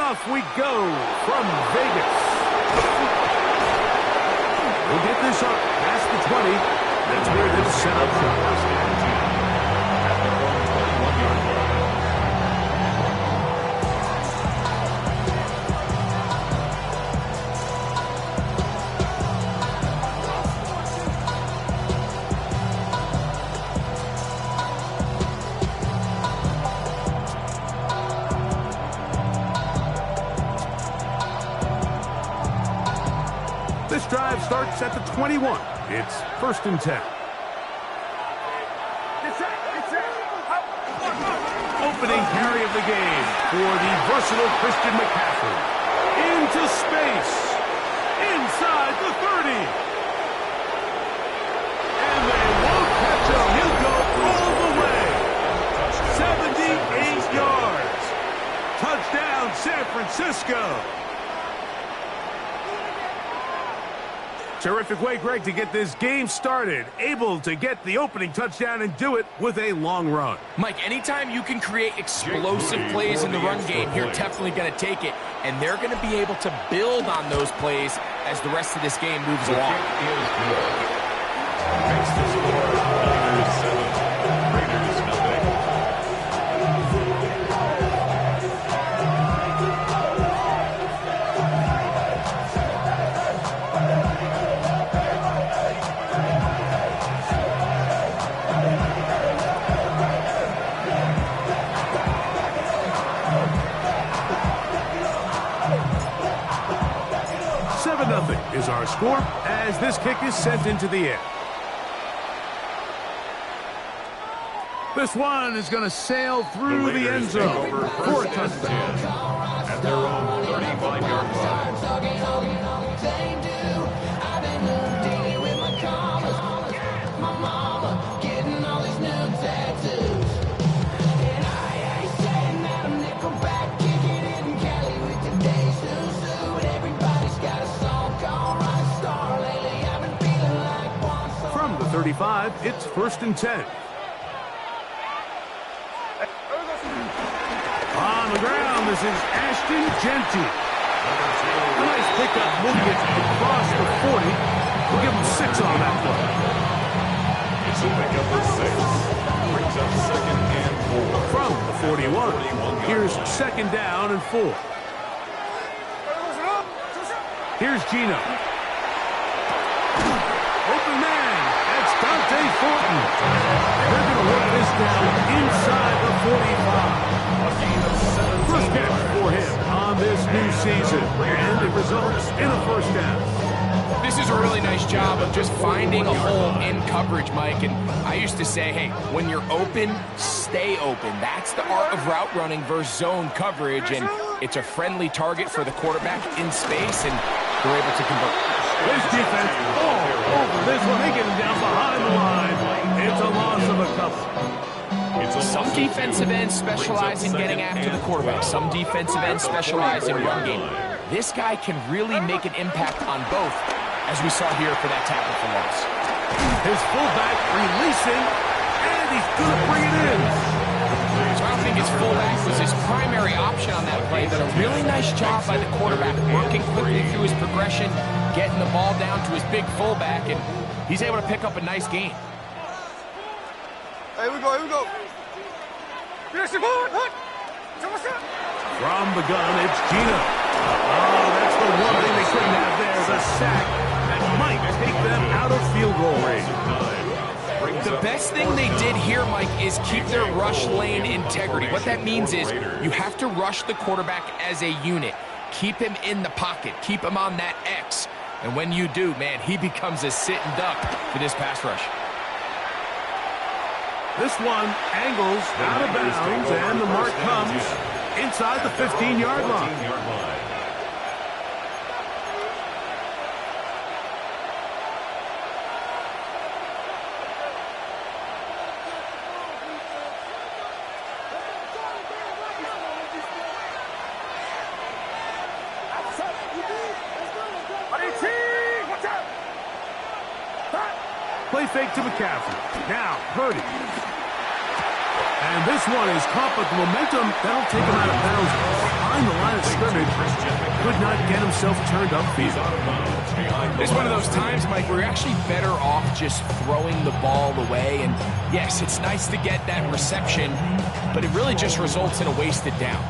off we go from Vegas. We'll get this up past the 20. That's where this set up for first and 10 at their own 21-yard line. This drive starts at the 21. It's first and 10. Opening carry of the game for the versatile Christian McCaffrey. Into space. Inside the 30. And they won't catch him. He'll go all the way. 78 yards. Touchdown, San Francisco. Terrific way, Greg, to get this game started. Able to get the opening touchdown and do it with a long run. Mike, anytime you can create explosive plays in the run game, you're definitely going to take it. And they're going to be able to build on those plays as the rest of this game moves along. Makes the score Niners 7, Raiders nothing. 7-0 is our score as this kick is sent into the air. This one is going to sail through the end zone for a touchdown. At their own 35-yard line. From the 35, it's first and 10. On the ground, this is Ashton Jeanty. A nice pickup, moving it across the 40. We'll give him 6 on that play. It's a pickup of 6. Brings up second and 4. From the 41, here's second down and 4. Here's Geno. Open man, that's Dante Thornton. They're going to work this down inside the 45. First catch for him on this new season, and it results in a first down. This is a really nice job of just finding a hole in coverage, Mike. And I used to say, hey, when you're open, stay open. That's the art of route running versus zone coverage, and it's a friendly target for the quarterback in space, and they're able to convert. His defense all over this one. They get him down behind the line. It's a loss of a couple. Some defensive ends specialize in getting after the quarterback. Some defensive ends specialize in run game. This guy can really make an impact on both, as we saw here for that tackle for loss. His fullback releasing, and he's going to bring it in. So I don't think his fullback was his primary option on that play, but a really nice job by the quarterback, working quickly through his progression, getting the ball down to his big fullback, and he's able to pick up a nice gain. Here we go, here we go. From the gun, it's Geno. Oh, that's the one thing they couldn't have there, the sack that might take them out of field goal range. The best thing they did here, Mike, is keep their rush lane integrity. What that means is you have to rush the quarterback as a unit. Keep him in the pocket. Keep him on that X. And when you do, man, he becomes a sitting duck for this pass rush. This one angles out of bounds, and the mark comes inside the 15-yard line. Play fake to McCaffrey. Now, Purdy. And this one is caught, but the momentum, that'll take him out of bounds behind the line of scrimmage. Could not get himself turned upfield. It's one of those times, Mike, where you're actually better off just throwing the ball away. And yes, it's nice to get that reception, but it really just results in a wasted down.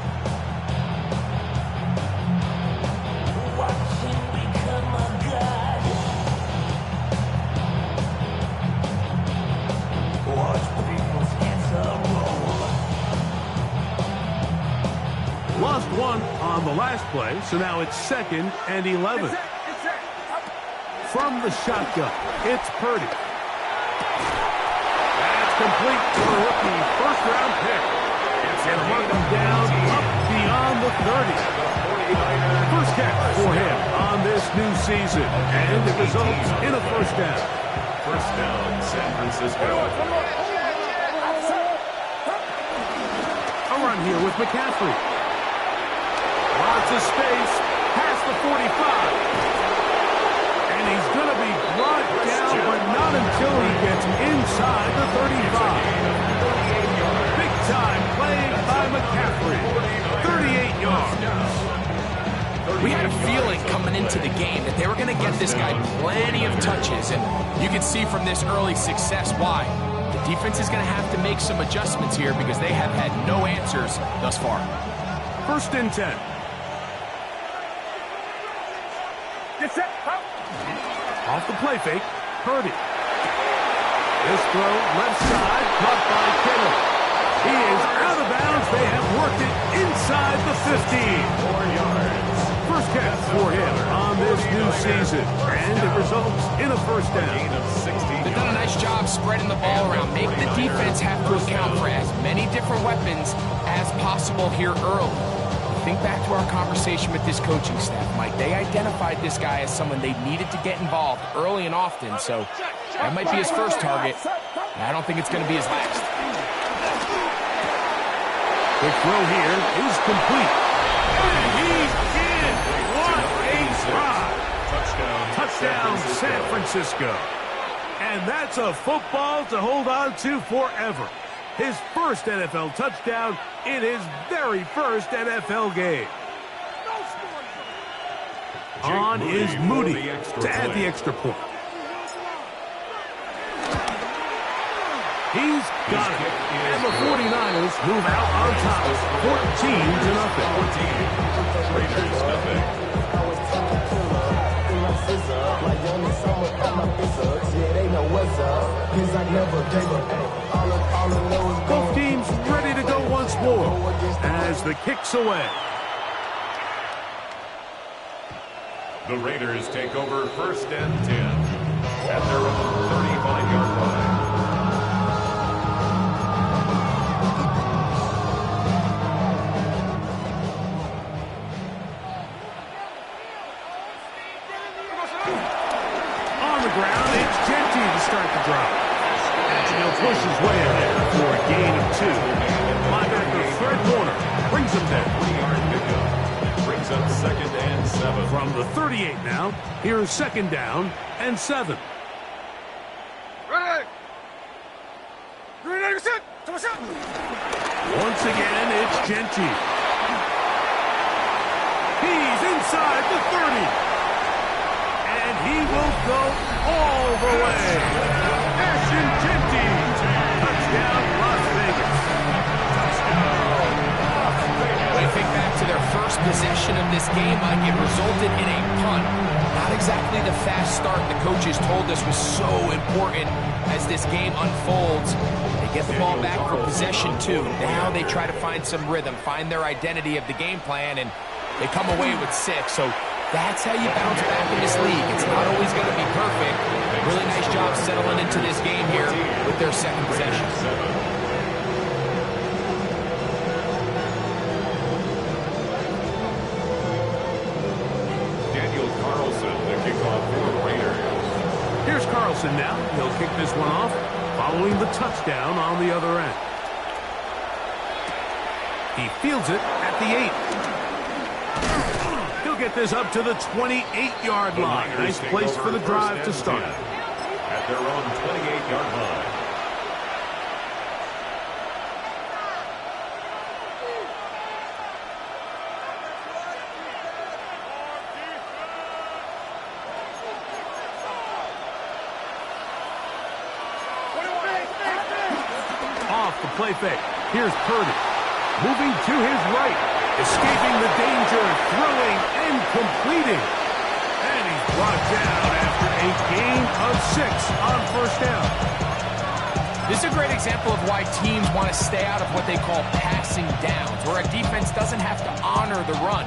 Lost one on the last play, so now it's 2nd and 11. From the shotgun, it's Purdy. That's complete to the rookie first-round pick. And mark him down up beyond the 30. First catch for him on this new season, and it results in a first down. First down, San Francisco. A run here with McCaffrey. Lots of space past the 45. And he's going to be brought down, but not until he gets inside the 35. Big time play by McCaffrey. 38 yards. We had a feeling coming into the game that they were going to get this guy plenty of touches, and you can see from this early success why. The defense is going to have to make some adjustments here because they have had no answers thus far. 1st and 10. Off the play fake, Purdy. This throw, left side, caught by Kittle. He is out of bounds. They have worked it inside the 15. 4 yards. First catch for him on this new season, and it results in a first down. Gain of 16 They've done a nice job spreading the ball around. Make the defense have to account for as many different weapons as possible here early. Think back to our conversation with this coaching staff, Mike. They identified this guy as someone they needed to get involved early and often, so that might be his first target. I don't think it's going to be his last. The throw here is complete. And he's in. What a drive. Touchdown, San Francisco. And that's a football to hold on to forever. His first NFL touchdown in his very first NFL game. On is Moody to add the extra point. He's got it. And the 49ers move out on top, 14-0. Raiders nothing. Both teams ready to go once more as the kick's away. The Raiders take over 1st and 10 at their own 35-yard line. On the ground, it's Genty to start the drive. And he'll push his way ahead for a gain of 2. Linebacker Fred Warner brings him down. 3-yard pickup. Brings up 2nd and 7. From the 38 now, here's 2nd down and 7. Once again, it's Genty. He's inside the 30. And he will go all the way. Ashton Genty. Touchdown, Las Vegas. When you think back to their first possession of this game, Mike, it resulted in a punt. Not exactly the fast start the coaches told us was so important as this game unfolds. They get the ball back for possession 2. Now they try to find some rhythm, find their identity of the game plan, and they come away with 6. So that's how you bounce back in this league. It's not always going to be perfect. Really nice job settling into this game here with their 2nd possession. Daniel Carlson, the kickoff for the Raiders. Here's Carlson now. He'll kick this one off following the touchdown on the other end. He fields it at the 8. He'll get this up to the 28-yard line. Nice place for the drive to start. At their own 28-yard line. play fake. Here's Purdy. Moving to his right. Escaping the danger. Throwing and completing. And he's brought down after a gain of 6 on first down. This is a great example of why teams want to stay out of what they call passing downs, where a defense doesn't have to honor the run.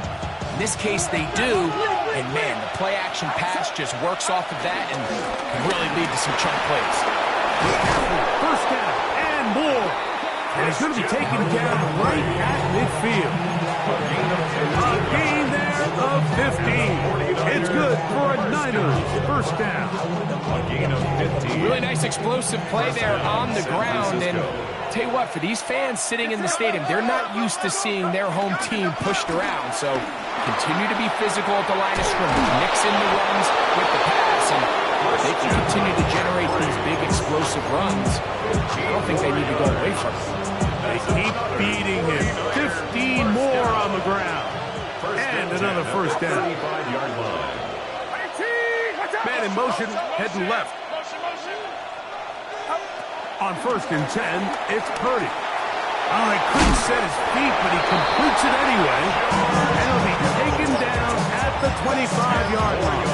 In this case, they do, and man, the play-action pass just works off of that and can really lead to some chunk plays. First down and more. And he's going to be taken down right at midfield. A gain there of 15. It's good for a Niners first down. A gain of 15. Really nice explosive play there on the ground. And tell you what, for these fans sitting in the stadium, they're not used to seeing their home team pushed around. So continue to be physical at the line of scrimmage. Mix in the runs with the pass. And they can continue to generate these big explosive runs. I don't think they need to go away from it. They keep beating him. 15 more on the ground. And another first down. Man in motion, heading left. On 1st and 10, it's Purdy. Oh, he couldn't set his feet, but he completes it anyway. And he'll be taken down at the 25-yard line.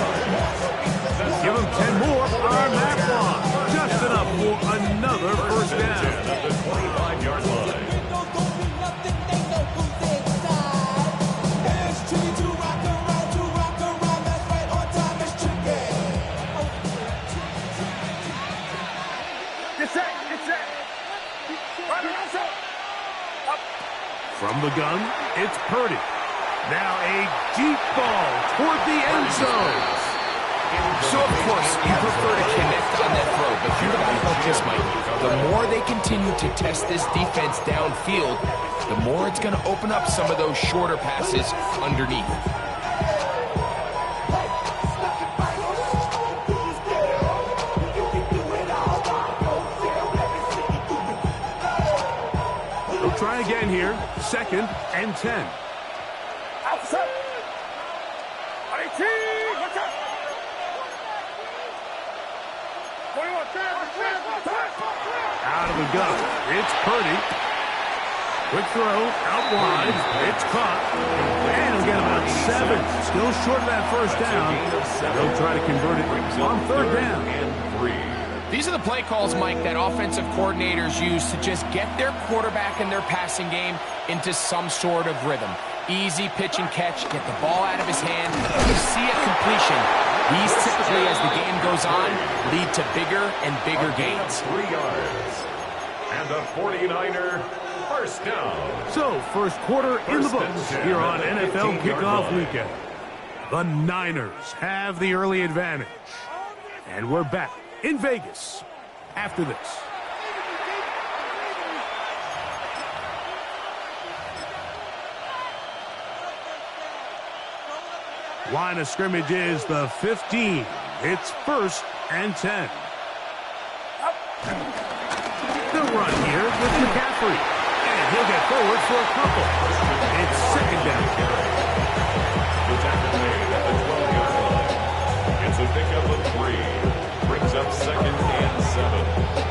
Give him 10 more on that block. Just enough for another first down. At the 25-yard line. From the gun, it's Purdy. Now a deep ball toward the end zone. So, of course, you prefer to connect on that throw, but think about it like this, Mike. The more they continue to test this defense downfield, the more it's going to open up some of those shorter passes underneath. They'll try again here. 2nd and 10. Out of the gun, it's Purdy. Quick throw, out wide, it's caught. And he'll get about 7. Still short of that first down. They'll try to convert it on 3rd down. And 3. These are the play calls, Mike, that offensive coordinators use to just get their quarterback and their passing game into some sort of rhythm. Easy pitch and catch, get the ball out of his hand. You see a completion. These typically, as the game goes on, lead to bigger and bigger gains. 3 yards. And the 49er first down. So, first quarter in the books here on NFL Kickoff Weekend. The Niners have the early advantage. And we're back in Vegas after this. Line of scrimmage is the 15. It's 1st and 10. They'll run here with McCaffrey. And he'll get forward for a couple. It's 2nd down. The tackle made at the 12-yard line. It's a pickup of 3. Brings up 2nd and 7.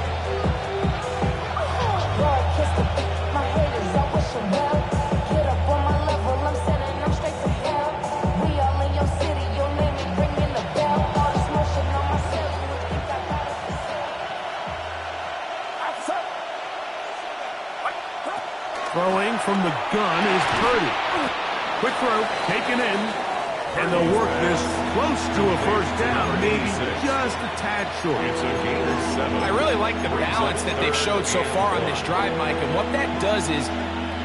Throwing from the gun is Purdy. Quick throw, taken in. And they'll work this close to a first down, maybe just a tad short. It's a gain of 7. I really like the balance that they've showed so far on this drive, Mike. And what that does is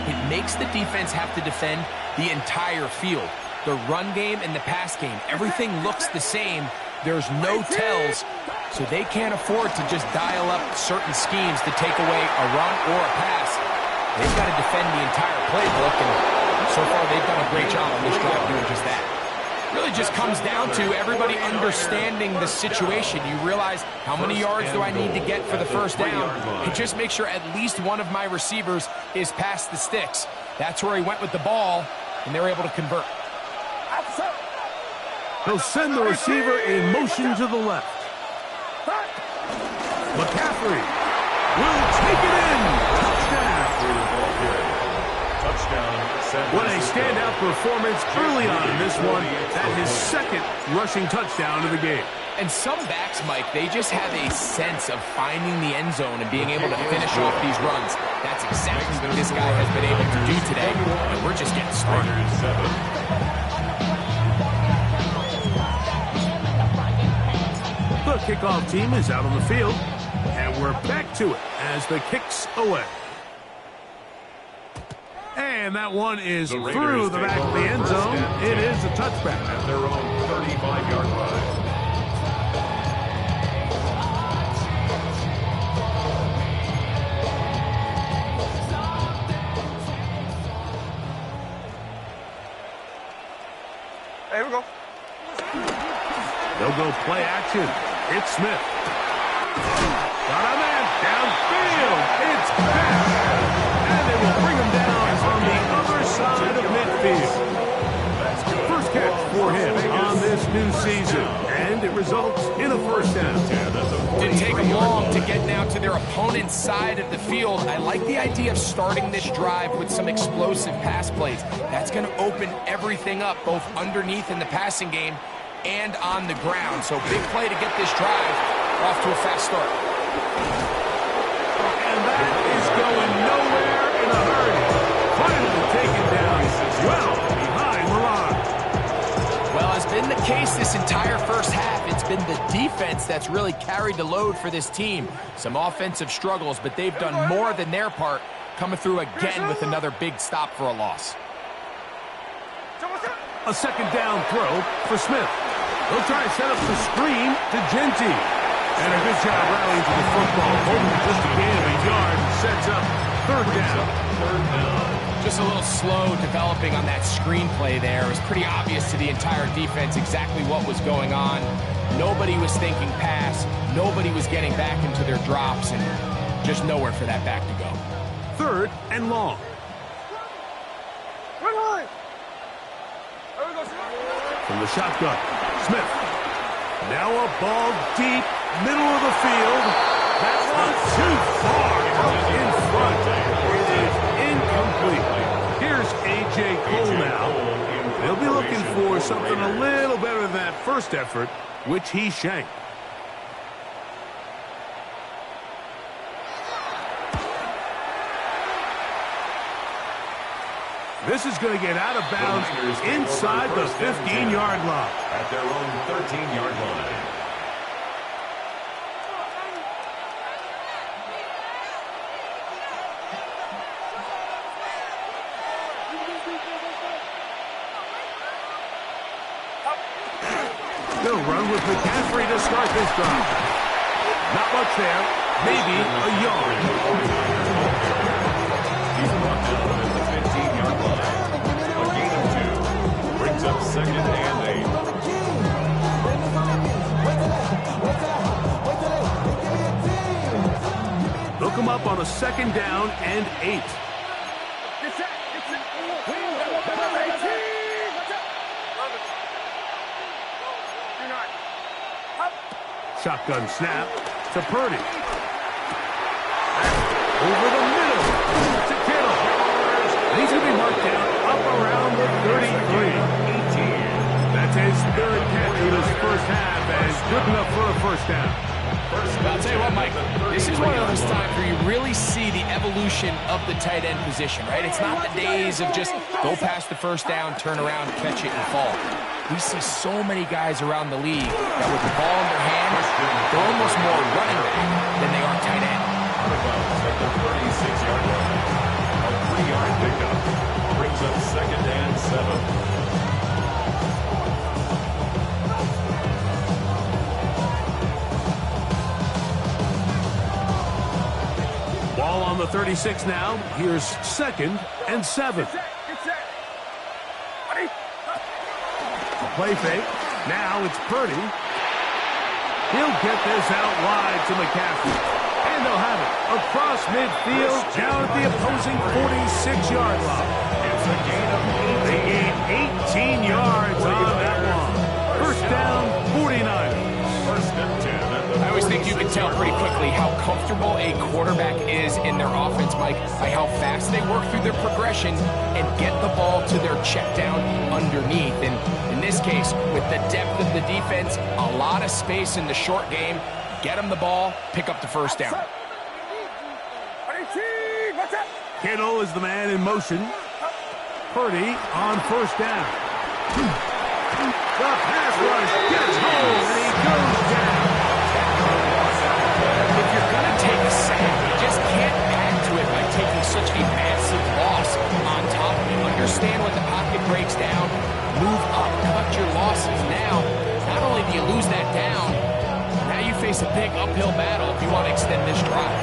it makes the defense have to defend the entire field. The run game and the pass game, everything looks the same. There's no tells, so they can't afford to just dial up certain schemes to take away a run or a pass. They've got to defend the entire playbook, and so far they've done a great job on this drive doing just that. Really just comes down to everybody understanding the situation. You realize, how many yards do I need to get for the first down? And just make sure at least one of my receivers is past the sticks. That's where he went with the ball, and they were able to convert. He'll send the receiver in motion to the left. McCaffrey will take it in. Touchdown. What a standout performance early on in this one. That his second rushing touchdown of the game. And some backs, Mike, they just have a sense of finding the end zone and being able to finish off these runs. That's exactly what this guy has been able to do today, and we're just getting started. The kickoff team is out on the field, and we're back to it as the kick's away. And that one is through the back of the end zone. It is a touchback. At their own 35-yard line. Here we go. They'll go play action. It's Smith. Got a man downfield. It's back. And they will bring him down on the other side of midfield. First catch for him on this new season. And it results in a first down. Didn't take them long to get down to their opponent's side of the field. I like the idea of starting this drive with some explosive pass plays. That's going to open everything up, both underneath in the passing game and on the ground. So big play to get this drive off to a fast start. And that is going nowhere in a hurry. Finally taken down well behind the line. Well, as been the case this entire first half, it's been the defense that's really carried the load for this team. Some offensive struggles, but they've done more than their part, coming through again with another big stop for a loss. A second down throw for Smith. They'll try to set up the screen to Genty. And a good job rallying to the football. Holding just a gain of a yard and sets up third down. Just a little slow developing on that screenplay there. It was pretty obvious to the entire defense exactly what was going on. Nobody was thinking pass. Nobody was getting back into their drops, and just nowhere for that back to go. Third and long. From the shotgun, Smith. Now a ball deep, middle of the field. That one too far out in front. It is incomplete. Here's A.J. Cole now. They'll be looking for something a little better than that first effort, which he shanked. This is going to get out of bounds inside the 15-yard line. At their own 13-yard line. They'll run with McCaffrey to start this drive. Not much there. Maybe a yard. He's brought down at the 15-yard line. A gain of 2. Brings up second and 8. They'll come up on a second down and 8. Shotgun snap to Purdy. Over the middle to Kittle. And he's going to be marked down up around the 33. 18. That's his third catch of his first half, and good enough for a first down. I'll tell you what, Mike, this is one of those times where you really see the evolution of the tight end position, right? It's not the days of just go past the first down, turn around, catch it, and fall. We see so many guys around the league that with the ball in their hand, they're almost more running back than they are tight end. Out of bounds at the 36-yard line. A 3-yard pickup. Brings up second and 7. Ball on the 36 now. Here's second and 7. Play fake. Now it's Purdy. He'll get this out wide to McCaffrey. And they'll have it across midfield down at the opposing 46-yard line. It's a gain of 8. They gain 18 yards on that one. First down, 49. First and 10 at the I always think you can tell pretty quickly how comfortable a quarterback is in their offense, Mike, by how fast they work through their progression and get the ball to their check down underneath. And in this case, with the depth of the defense, a lot of space in the short game, get them the ball, pick up the first down. Kittle is the man in motion. Purdy on first down. The pass rush gets home, and he goes down. If you're going to take a sack, you just can't add to it by taking such a massive loss on top of it. Understand when the pocket breaks down, move up, cut your losses. Now, not only do you lose that down, now you face a big uphill battle if you want to extend this drive.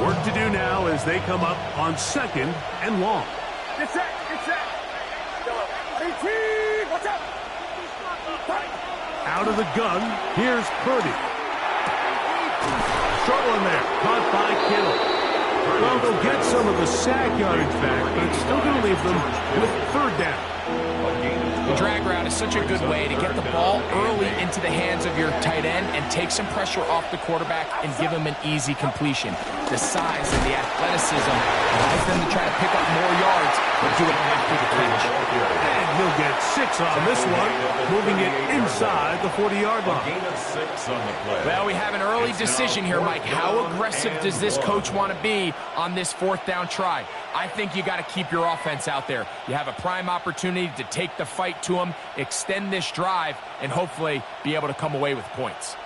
Work to do now as they come up on second and long. Get set, get set. Watch out. Out of the gun, here's Purdy. Struggling there, caught by Kittle. Well, they'll get some of the sack yardage back, but it's still going to leave them with third down. The drag route is such a good way to get the ball early into the hands of your tight end and take some pressure off the quarterback and give him an easy completion. The size and the athleticism allows them to try to pick up more yards, but do it after the catch. And he'll get 6 on this one, moving it inside the 40-yard line. Gain of 6 on the play. Well, we have an early decision here, Mike. How aggressive does this coach want to be on this fourth down try? I think you got to keep your offense out there. You have a prime opportunity to take the fight to them, extend this drive, and hopefully be able to come away with points.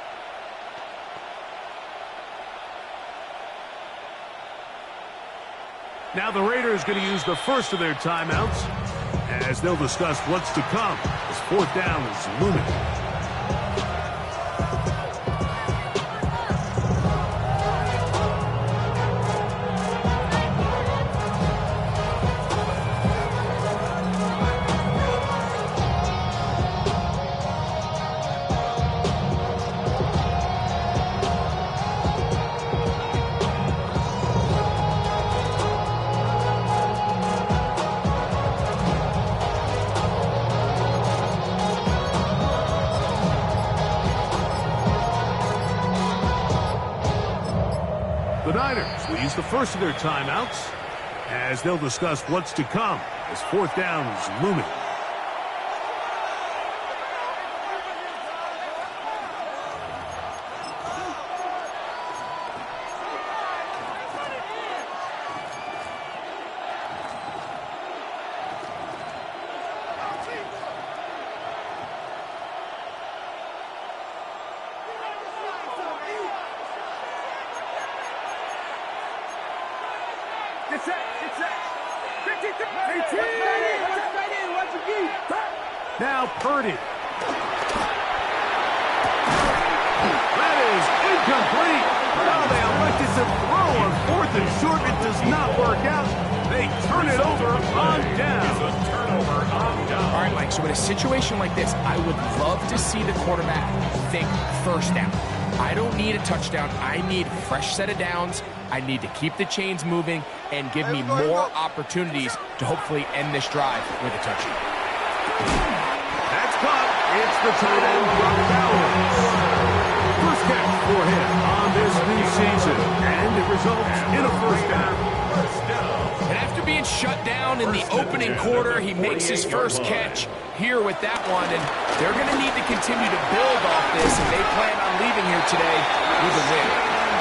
Now the Raiders going to use the first of their timeouts as they'll discuss what's to come as fourth down is looming. The Niners will use the first of their timeouts as they'll discuss what's to come as fourth down is looming. Get set, get set. Now Purdy. That is incomplete. Now they elected to throw on fourth and short. It does not work out. They turn it over on down. All right, Mike, so in a situation like this, I would love to see the quarterback think first down. I don't need a touchdown. I need a fresh set of downs. I need to keep the chains moving and give me more opportunities to hopefully end this drive with a touchdown. That's caught. It's the tight end, Brock Bowers. First catch for him on this new season, and it results in a first down. And after being shut down in the opening quarter, he makes his first catch here with that one, and they're going to need to continue to build off this if they plan on leaving here today with a win.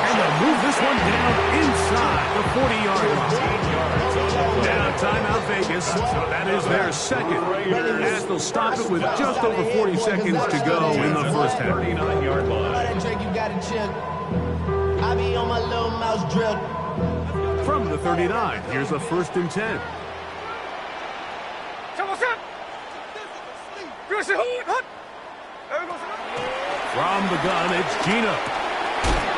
And they'll move this one down inside the 40-yard line. Now timeout Vegas, so that is their second. As they'll stop it with just over 40 seconds to go in the first half. 39-yard line. I be on my little mouse drill. From the 39, here's a 1st and 10. From the gun, it's Gino.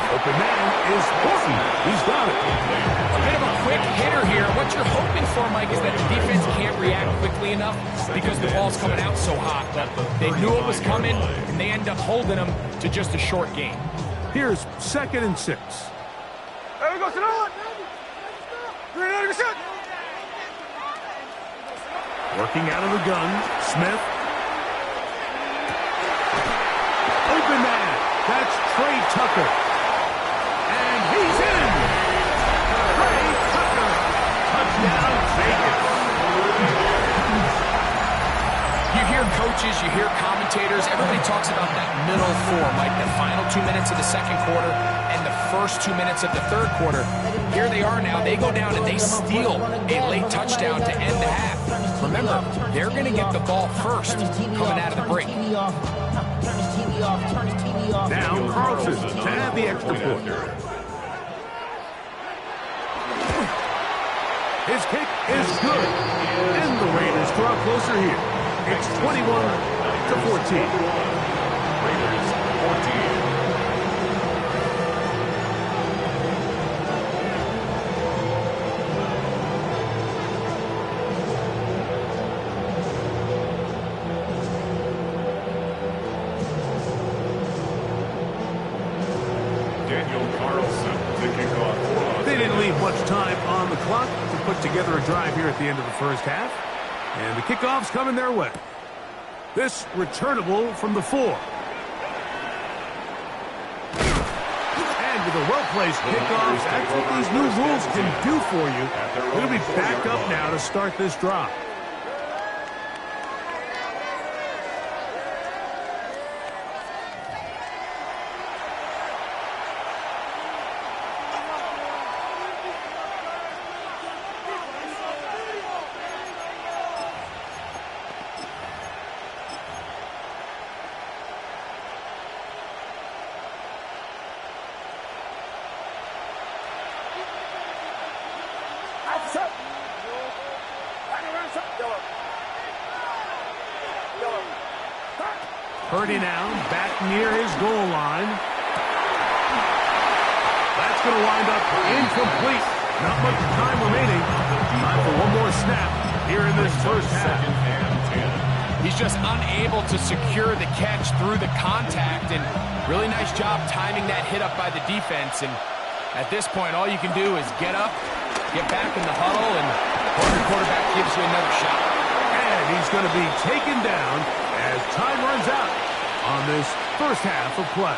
Open man is Horton. He's got it. A bit of a quick hitter here. What you're hoping for, Mike, is that the defense can't react quickly enough because the ball's coming out so hot. But they knew it was coming, and they end up holding them to just a short gain. Here's 2nd and 6. Working out of the gun, Smith. Open man. That's Trey Tucker. And he's in. Trey Tucker. Touchdown, Vegas. You hear coaches, you hear commentators, everybody talks about that middle four, like the final 2 minutes of the second quarter and the first 2 minutes of the third quarter. Here they are now. They go down and they steal a late touchdown to end the half. Remember, they're going to get the ball first coming out of the break. Now Carlson to add the extra point. His kick is good. And the Raiders draw closer here. It's 21-14. Raiders 14. Much time on the clock to put together a drive here at the end of the first half. And the kickoff's coming their way. This returnable from the 4. And with a well-placed kickoff, that's what these new rules can do for you. It'll be back up now to start this drive. Purdy now, back near his goal line. That's going to wind up incomplete. Not much time remaining. Time for one more snap here in this first half. He's just unable to secure the catch through the contact, and really nice job timing that hit up by the defense. And at this point, all you can do is get up, get back in the huddle, and your quarterback gives you another shot. And he's going to be taken down as time runs out on this first half of play.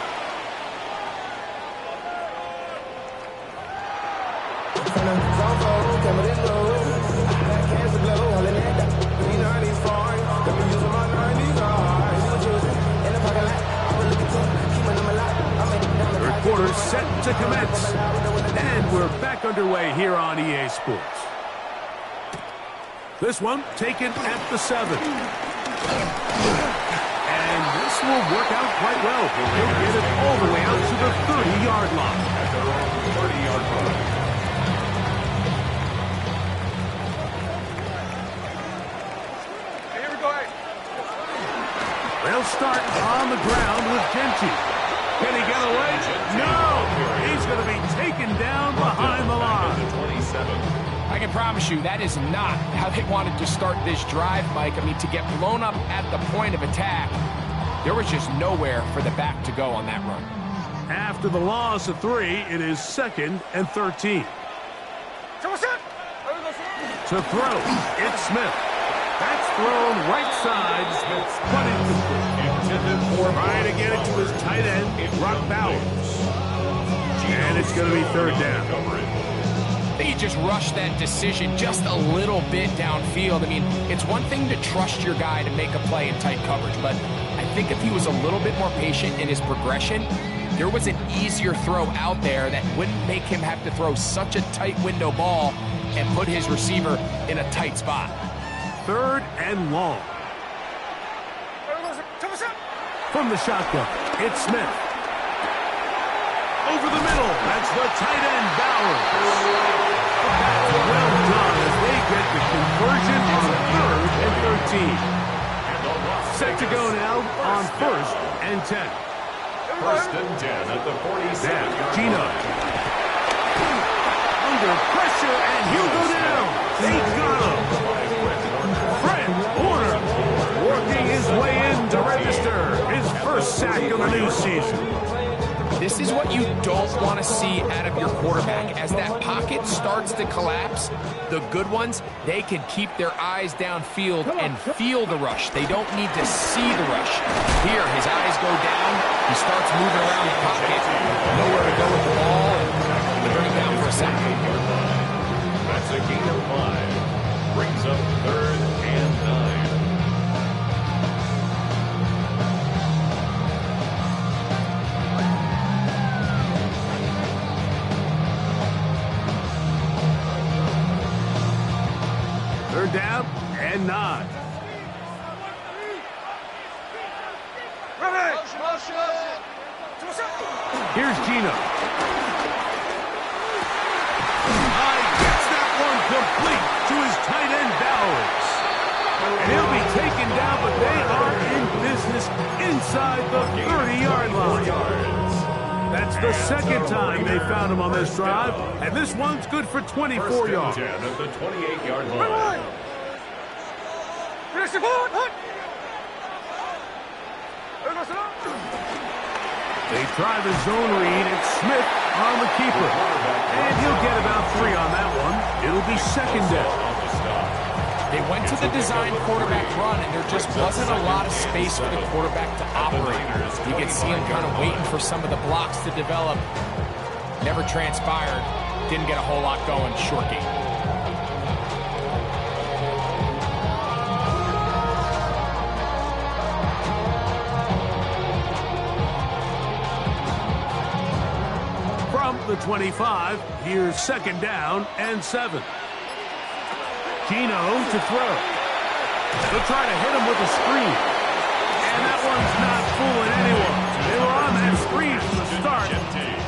Third quarter set to commence. And we're back underway here on EA Sports. This one taken at the 7. And this will work out quite well. He'll get it all the way out to the 30-yard line. At their own 30-yard line. Here we go. They'll start on the ground with Genty. Can he get away? No! He's going to be taken down behind the line. The 27. I can promise you that is not how they wanted to start this drive, Mike. I mean, to get blown up at the point of attack, there was just nowhere for the back to go on that run. After the loss of 3, it is 2nd and 13. To throw, it's Smith. That's thrown right side, but incomplete. Trying to get it to his tight end, Brock Bowers. And it's going to be 3rd down. I think he just rushed that decision just a little bit downfield. I mean, it's one thing to trust your guy to make a play in tight coverage, but I think if he was a little bit more patient in his progression, there was an easier throw out there that wouldn't make him have to throw such a tight window ball and put his receiver in a tight spot. 3rd and long. From the shotgun, it's Smith. Over the middle, that's the tight end, Bowers. That's well done as they get the conversion on 3rd and 13. Set to go now on 1st and 10. 1st and 10 at the 47. Now, Gino. Under pressure, and he'll go down. They got him. Fred Warner working his way in to register his first sack of the new season. This is what you don't want to see out of your quarterback. As that pocket starts to collapse, the good ones, they can keep their eyes downfield and feel the rush. They don't need to see the rush. Here, his eyes go down. He starts moving around the pocket. Nowhere to go with the ball, and they bring him down for a sack. That's a gain of 5. Brings up 3rd and 9. Third down and 9. Here's Geno. Gets that one complete to his tight end, Bowers. And he'll be taken down, but they are in business inside the 30-yard line. That's the second time they found him on this drive, and this one's good for 24 yards. 10 at the 28-yard line. They try the zone read. It's Smith on the keeper. And he'll get about 3 on that one. It'll be second down. They went to the design quarterback run, and there just wasn't a lot of space for the quarterback to operate. You could see him kind of waiting for some of the blocks to develop. Never transpired. Didn't get a whole lot going. Short game. The 25, here's second down and 7. Geno to throw. They'll try to hit him with a screen. And that one's not fooling anyone. They were on that screen from the start,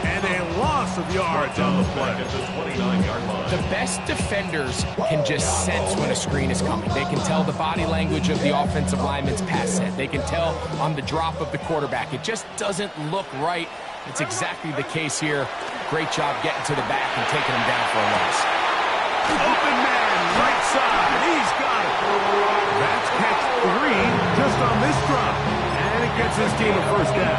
and a loss of yards on the play. The best defenders can just sense when a screen is coming. They can tell the body language of the offensive lineman's pass set. They can tell on the drop of the quarterback. It just doesn't look right. It's exactly the case here. Great job getting to the back and taking him down for a loss. Open man, right side. He's got it. That's catch 3 just on this drop. And it gets his team a first down.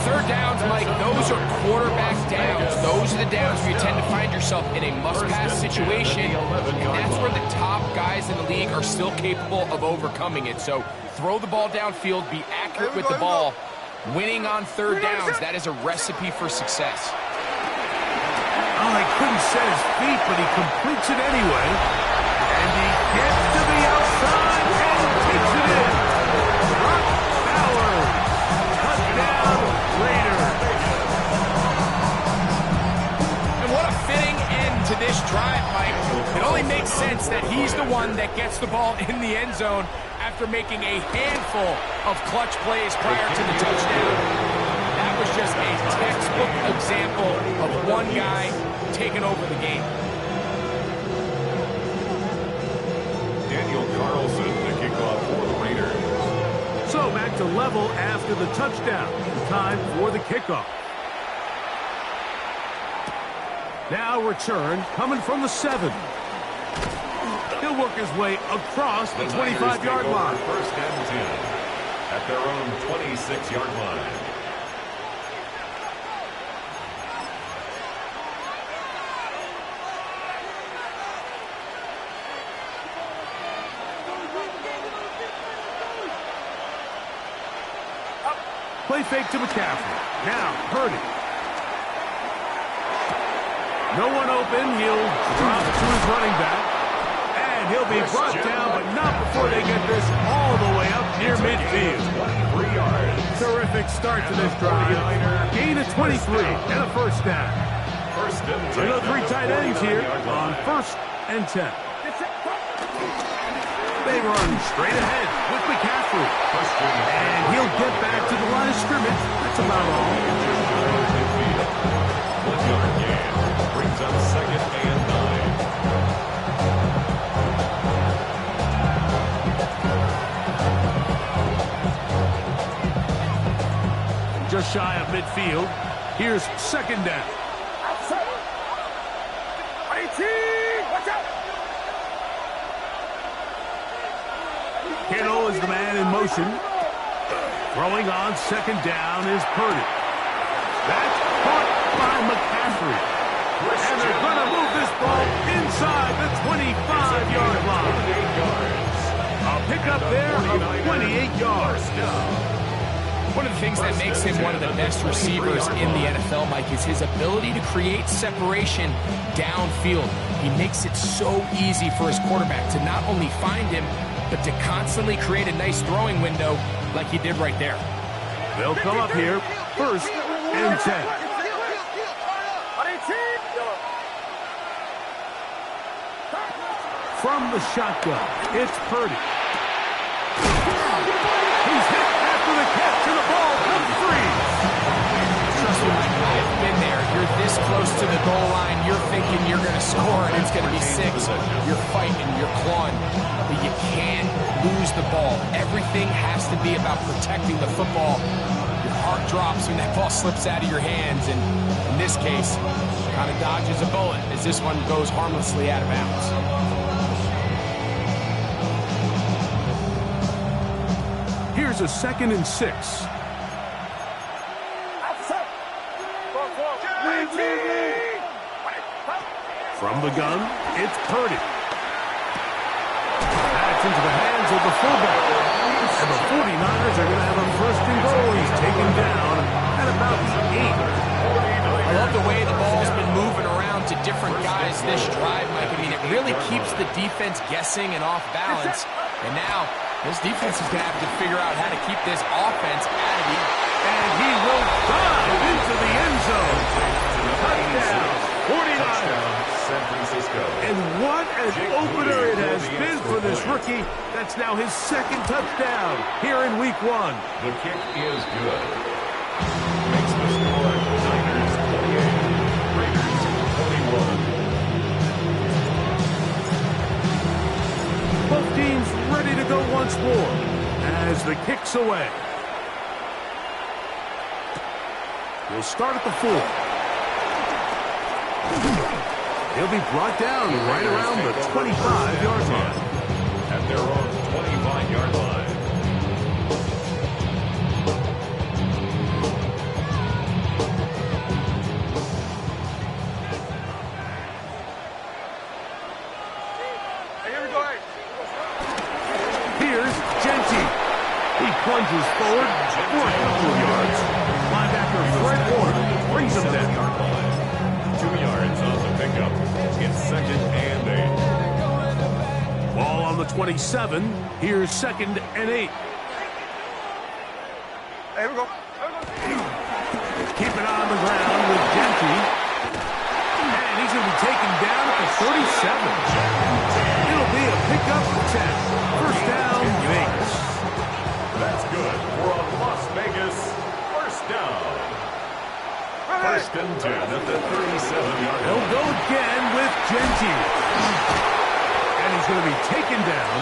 Third downs, Mike, those are quarterback downs. Those are the downs where you tend to find yourself in a must-pass situation, and that's where the top guys in the league are still capable of overcoming it. So throw the ball downfield, be accurate with the ball. Winning on third downs, that is a recipe for success. Oh, he couldn't set his feet, but he completes it anyway. And he gets to the outside and takes it in. Brock Bowers, touchdown Raiders. And what a fitting end to this drive, Mike. It only makes sense that he's the one that gets the ball in the end zone after making a handful of clutch plays prior to the touchdown. That was just a textbook example of one guy taking over the game. Daniel Carlson to kick off for the Raiders. So back to level after the touchdown. Time for the kickoff. Now return coming from the 7. He'll work his way across the 25-yard line. First and 10 at their own 26-yard line. Play fake to McCaffrey. Now Purdy. No one open. He'll drop to his running back. And he'll be brought down, but not before they get this all the way up near midfield. 23 yards. Terrific start to this drive. Gain of 23 and a first down. First and 10. So the 3 tight ends here on first and 10. They run straight ahead with McCaffrey. And he'll get back to the line of scrimmage. That's about all. 1-yard gain. Brings up second and 9. Just shy of midfield. Here's second down. Kittle is the man in motion. Throwing on second down is Purdy. That's caught by McCaffrey. And they're going to move this ball inside the 25-yard line. A pickup there of 28 yards. One of the things that makes him one of the best receivers in the NFL, Mike, is his ability to create separation downfield. He makes it so easy for his quarterback to not only find him, but to constantly create a nice throwing window like he did right there. They'll come up here, 1st and 10. From the shotgun, it's Purdy. He's hit after the catch, and the ball comes free. Trust me, Mike, I've been there. You're this close to the goal line. You're thinking you're going to score, and it's going to be 6. You're fighting, you're clawing, but you can't lose the ball. Everything has to be about protecting the football. Your heart drops when that ball slips out of your hands, and in this case, kind of dodges a bullet as this one goes harmlessly out of bounds. Here's a 2nd and 6. From the gun, it's Purdy. That's into the hands of the fullback. And the 49ers are going to have a 1st and goal. He's taken down at about the 8. I love the way the ball's been moving around to different guys this drive, Mike. I mean, it really keeps the defense guessing and off balance. And now, this defense is going to have to figure out how to keep this offense out of the... And he will dive into the end zone. Touchdown, 49ers. San Francisco. And what an opener it has been for this rookie. That's now his 2nd touchdown here in week 1. The kick is good. Makes the score Niners 28, Raiders 21. Both teams ready to go once more as the kick's away. We'll start at the 4. He'll be brought down right around the 25-yard line. At their own 25-yard line. Here's Genty. He plunges forward for a couple of yards. Linebacker Fred Warner brings him down. 2 yards on the pickup. It's 2nd and 8. Ball on the 27. Here's 2nd and 8. Here we go. Keep it on the ground with Genty. And he's going to be taken down at the 37. It'll be a pickup of 10. 1st down, Vegas. That's good for a Las Vegas 1st down. 1st and 10 at the 37-yard He'll line. go again with Genty. And he's going to be taken down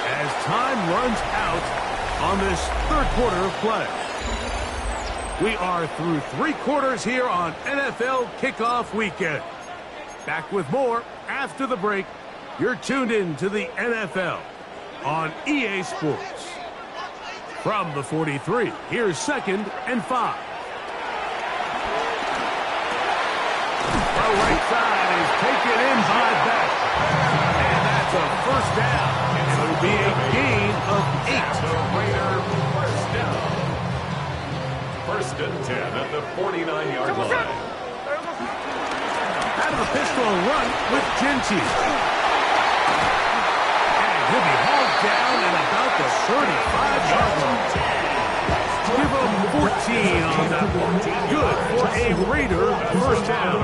as time runs out on this 3rd quarter of play. We are through 3 quarters here on NFL Kickoff Weekend. Back with more after the break. You're tuned in to the NFL on EA Sports. From the 43, here's 2nd and 5. The right side is taken in by Beck. And that's a 1st down. It'll be a gain of 8. The Raider 1st down. 1st and 10 at the 49-yard line. Out of the pistol run with Genty. And he'll be hauled down at about the 35-yard line. Give him 14 on that one. Good for a Raider 1st down.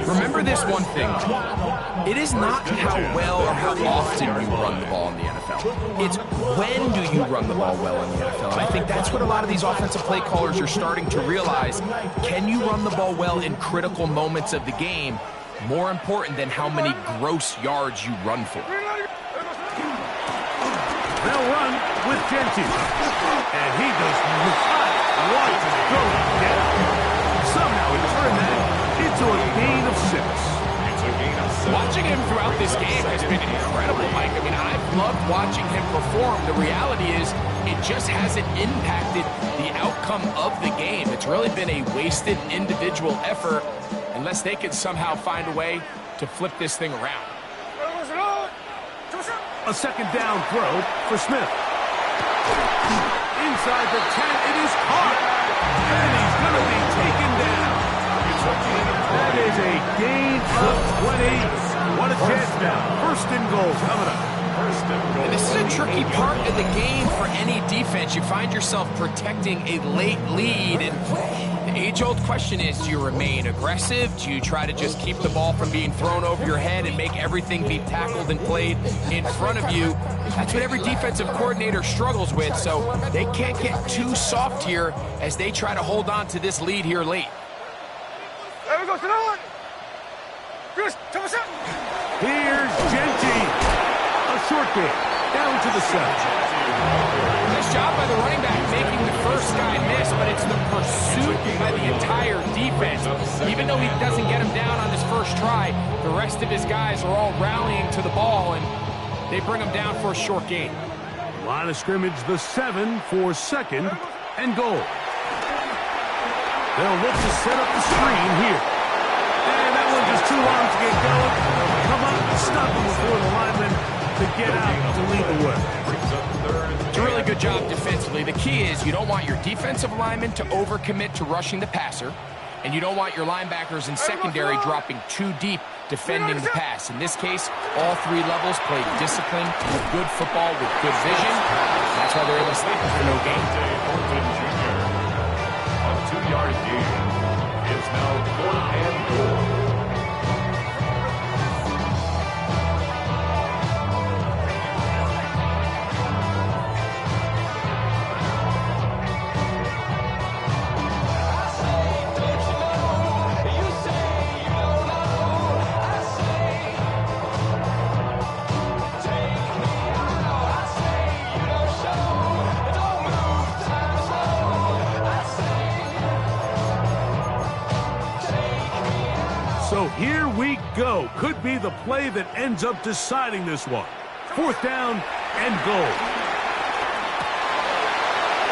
Remember this one thing. It is not how well or how often you run the ball in the NFL. It's when do you run the ball well in the NFL. And I think that's what a lot of these offensive play callers are starting to realize. Can you run the ball well in critical moments of the game? More important than how many gross yards you run for. They'll run with Genty. And he does not want to go down. Somehow he turned that into a gain of 6. It's a gain of Watching him throughout this game has been incredible, Mike. I mean, I've loved watching him perform. The reality is it just hasn't impacted the outcome of the game. It's really been a wasted individual effort unless they can somehow find a way to flip this thing around. A second down throw for Smith. Inside the 10, it is caught. And he's going to be taken down. That is a gain of 20. What a chance now. First and goal coming up. And this is a tricky part of the game for any defense. You find yourself protecting a late lead, and the age-old question is, do you remain aggressive? Do you try to just keep the ball from being thrown over your head and make everything be tackled and played in front of you? That's what every defensive coordinator struggles with, so they can't get too soft here as they try to hold on to this lead here late. There we go, Here's Genty. A short game, down to the 7. Nice job by the running back making the first guy miss, but it's the pursuit by the entire defense. Even though he doesn't get him down on his first try, the rest of his guys are all rallying to the ball, and they bring him down for a short gain. Line of scrimmage, the 7 for second and goal. They'll look to set up the screen here. And that one just too long to get going. Come up and stop him before the lineman to get out to lead the way. It's a really good job defensively. The key is you don't want your defensive linemen to overcommit to rushing the passer, and you don't want your linebackers in secondary dropping too deep defending the pass. In this case, all three levels played discipline with good football, with good vision. That's why they're able to stop it for no gain. A 2-yard gain. It's now 4th and goal. So here we go. Could be the play that ends up deciding this one. 4th down and goal.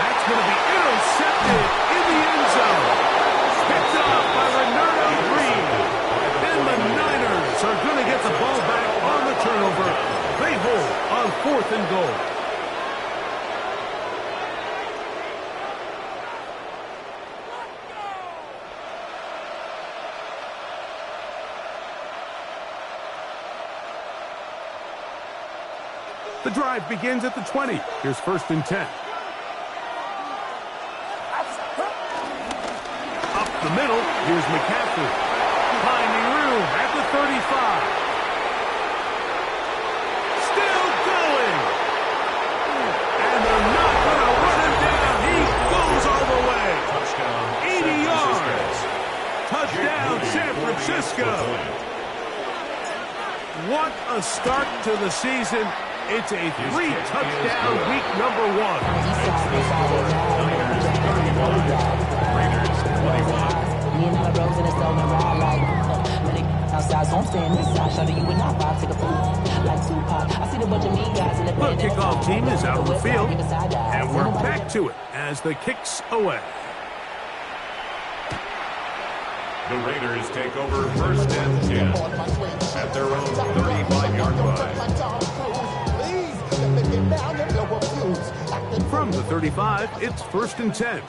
That's going to be intercepted in the end zone. Picked off by Renardo Green. And the Niners are going to get the ball back on the turnover. They hold on 4th and goal. The drive begins at the 20. Here's 1st and 10. Up the middle, here's McCaffrey. Finding room at the 35. Still going. And they're not going to run him down. He goes all the way. Touchdown. 80 yards. Touchdown, San Francisco. What a start to the season. It's a 3-touchdown week number 1. Raiders 21. Me and all the bros in the stove and ride like outside, so I'm staying inside. Shout to you and I vibe, take a food like Tupac. I see the bunch of mean guys in the The kickoff team is out on the field, and we're back to it as the kick's away. The Raiders take over 1st and 10 at their own 35-yard line. From the 35, it's 1st and 10.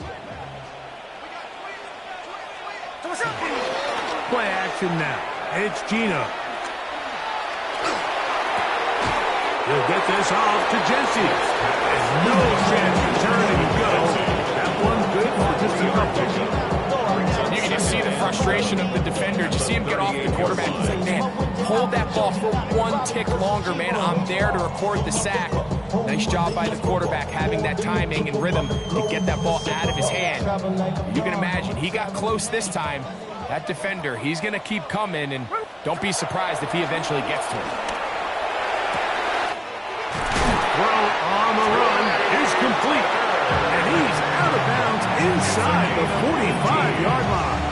Play action now. It's Gino. He'll get this off to Jesse. And no chance to turn and go. That one good for just a couple. You can just see the frustration of the defender. You see him get off the quarterback. He's like, man, hold that ball for one tick longer, man. I'm there to record the sack. Nice job by the quarterback having that timing and rhythm to get that ball out of his hand. You can imagine, he got close this time. That defender, he's going to keep coming, and don't be surprised if he eventually gets to him. Throw on the run is complete. And he's out of bounds inside the 45-yard line.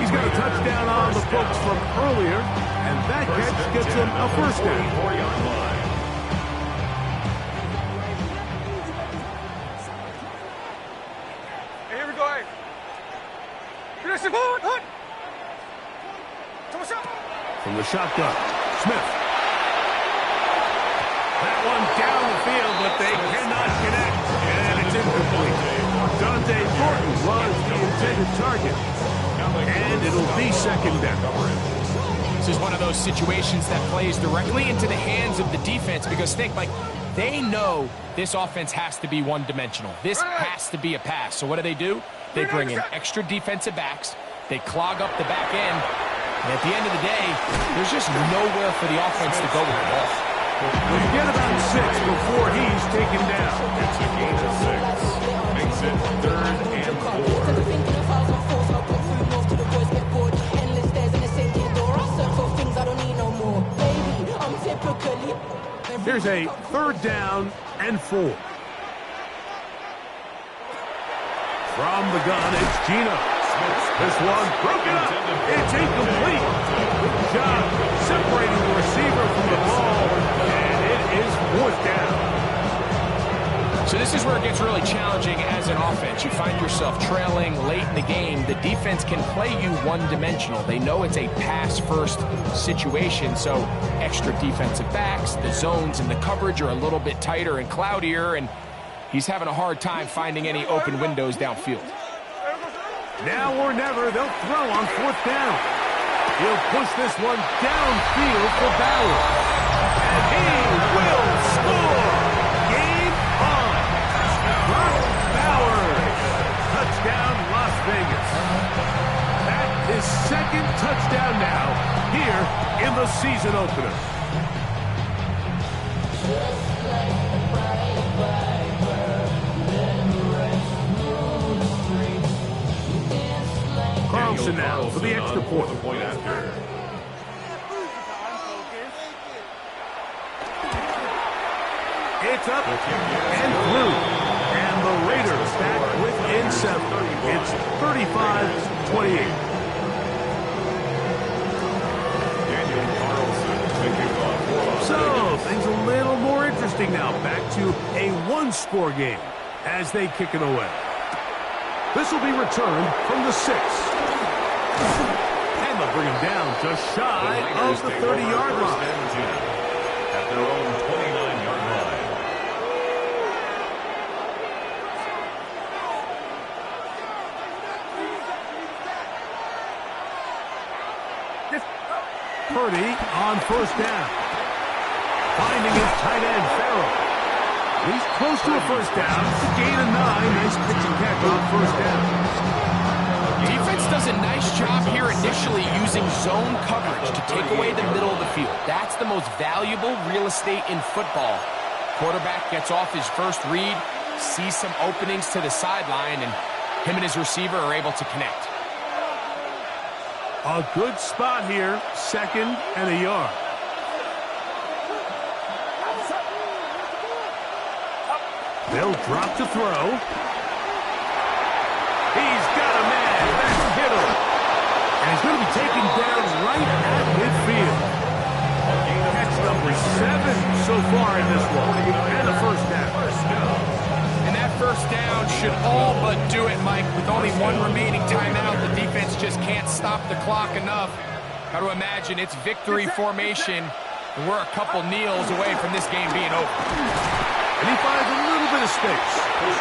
He's got a touchdown on the books from earlier, and that catch gets him a first down. 44-yard line. Hey, here we go. Hey. From the shotgun, Smith. That one down the field, but they cannot connect, and it's incomplete. Dante Thornton was the intended target, and it'll be second down. This is one of those situations that plays directly into the hands of the defense because think, like, they know this offense has to be one-dimensional. This has to be a pass. So what do? They bring in extra defensive backs. They clog up the back end. And at the end of the day, there's just nowhere for the offense to go with the ball. We get about 6 before he's taken down. It's a gain of 6. Makes it 3rd and 4. Here's a 3rd down and 4. From the gun, it's Gino. This one broken up. It's incomplete. Good job separating the receiver from the ball, and it is 4th down. So this is where it gets really challenging as an offense. You find yourself trailing late in the game. The defense can play you one-dimensional. They know it's a pass-first situation, so extra defensive backs, the zones and the coverage are a little bit tighter and cloudier, and he's having a hard time finding any open windows downfield. Now or never, they'll throw on 4th down. He'll push this one downfield for Bowers. And he will score! Game on! Brock Bowers! Touchdown, Las Vegas. That is 2nd touchdown now here in the season opener. Carlson now for the extra point. After. It's up and through. And the Raiders back within 7. It's 35-28. Daniel Carlson picking off. So, things a little more interesting now. Back to a one-score game as they kick it away. This will be returned from the 6. And they'll bring him down just shy of the 30-yard line. At their own 29-yard line. Purdy on 1st down. Finding his tight end, Farrell. He's close to a 1st down. It's a gain of 9. Nice pitch and catch on 1st down. Defense does a nice job here initially using zone coverage to take away the middle of the field. That's the most valuable real estate in football. Quarterback gets off his first read, sees some openings to the sideline, and him and his receiver are able to connect. A good spot here, 2nd and a yard. They'll drop to throw. He's got a man. That's Kittle. And he's going to be taken down right at midfield. Catch number 7 so far in this one. And a 1st down. And that 1st down should all but do it, Mike. With only 1 remaining timeout, the defense just can't stop the clock enough. Got to imagine it's victory formation, and we're a couple kneels away from this game being over. And he finds a little bit of space.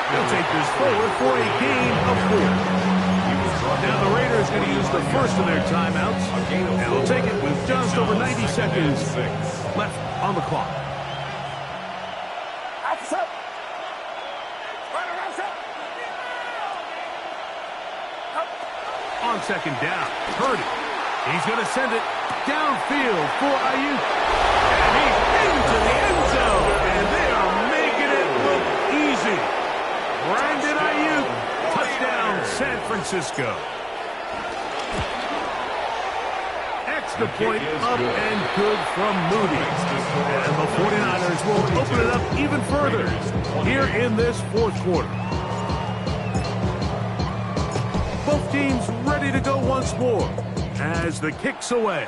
They'll take this forward for a gain of 4. Now the Raiders going to use the first of their timeouts, and they'll take it with just over 90 seconds left on the clock. On 2nd down, Purdy. He's going to send it downfield for Ayuk. And he's into the end zone, and they are making it look easy. Brandon Ayuk, touchdown San Francisco. Extra point up and good from Moody. And the 49ers will open it up even further here in this 4th quarter. Both teams ready to go once more as the kick's away.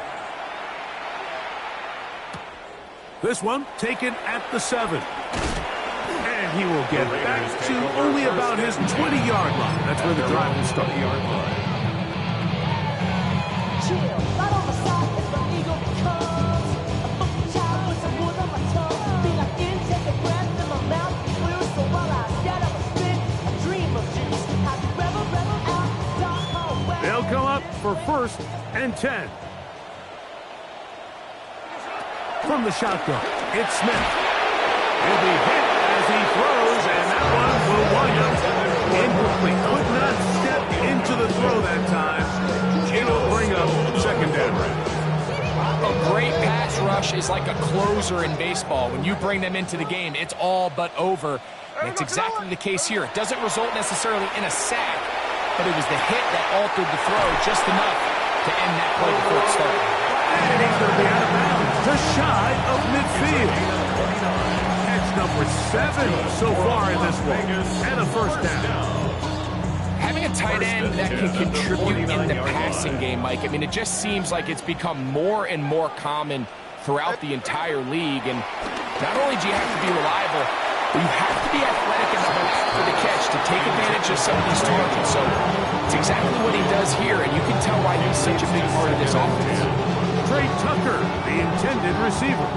This one taken at the 7. And he will get back to only about his 20-yard line. That's where the drive will start. They'll come up for 1st and 10. From the shotgun, it's Smith. He'll be hit as he throws, and that one will wind up incomplete. Could not step into the throw that time. It'll bring up 2nd down. A great pass rush is like a closer in baseball. When you bring them into the game, it's all but over. And it's exactly the case here. It doesn't result necessarily in a sack, but it was the hit that altered the throw just enough to end that play before it started. And he's going to be out of bounds, just shy of midfield. Catch number 7 so far in this one, and a 1st down. Having a tight end that can contribute in the passing game, Mike, I mean, it just seems like it's become more and more common throughout the entire league. And not only do you have to be reliable, but you have to be athletic enough for the catch to take advantage of some of these targets. So it's exactly what he does here, and you can tell why he's such a big part of this offense. Trey Tucker, the intended receiver.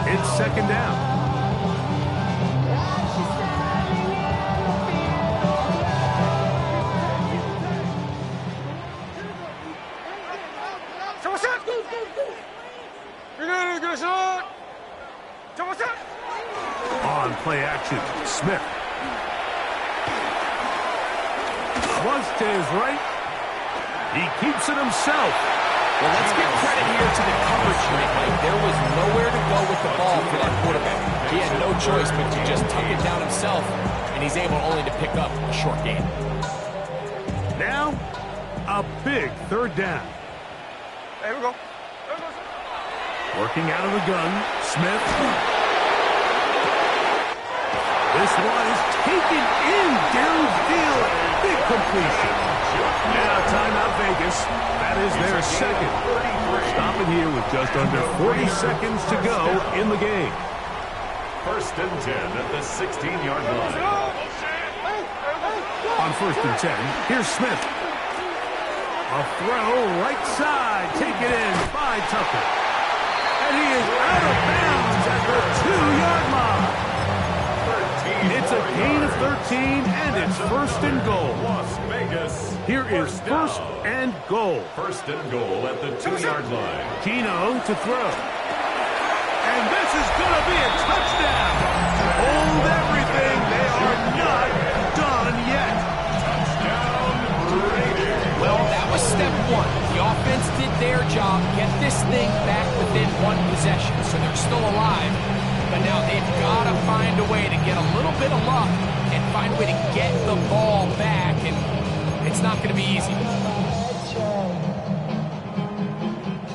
It's 2nd down. On play action, Smith. Once to his right. He keeps it himself. Well, let's give credit here to the coverage unit, Mike. There was nowhere to go with the ball for that quarterback. He had no choice but to just tuck it down himself, and he's able only to pick up a short gain. Now, a big 3rd down. There we go. Working out of the gun, Smith. This one is taken in downfield. Big completion. Now, timeout Vegas. That is their 2nd. Stopping here with just under 40 seconds to go in the game. 1st and 10 at the 16-yard line. On 1st and 10, here's Smith. A throw right side. Take it in by Tucker. And he is out of bounds at the 2-yard line. It's a gain of 13, and it's 1st and goal. Las Vegas. Here is 1st and goal. 1st and goal at the 2-yard line. Gino to throw. And this is going to be a touchdown. Hold everything. They are not done yet. Touchdown, Raiders. Well, that was step 1. The offense did their job, get this thing back within 1 possession, so they're still alive. But now they've got to find a way to get a little bit of luck and find a way to get the ball back, and it's not going to be easy.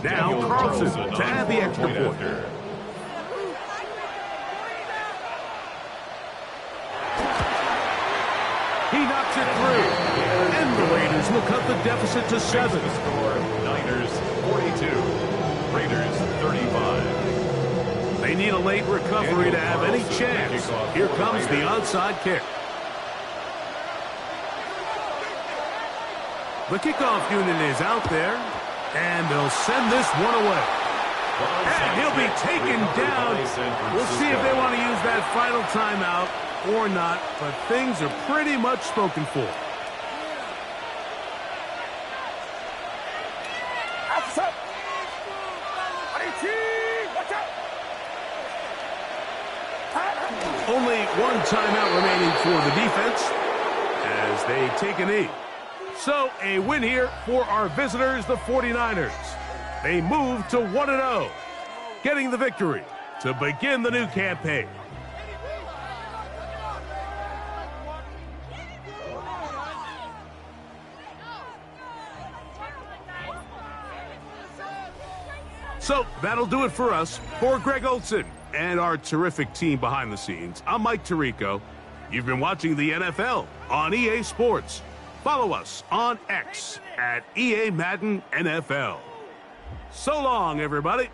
Now Carlson to add the extra point. He knocks it through, and the Raiders will cut the deficit to 7. Score, Niners 42, Raiders 35. They need a late recovery to have any chance. Here comes the onside kick. The kickoff unit is out there, and they'll send this one away. And he'll be taken down. We'll see if they want to use that final timeout or not, but things are pretty much spoken for. Only 1 timeout remaining for the defense as they take a knee. So a win here for our visitors, the 49ers. They move to 1-0, getting the victory to begin the new campaign. So that'll do it for us. For Greg Olsen and our terrific team behind the scenes, I'm Mike Tirico. You've been watching the NFL on EA Sports. follow us on X at EA Madden NFL. So long, everybody.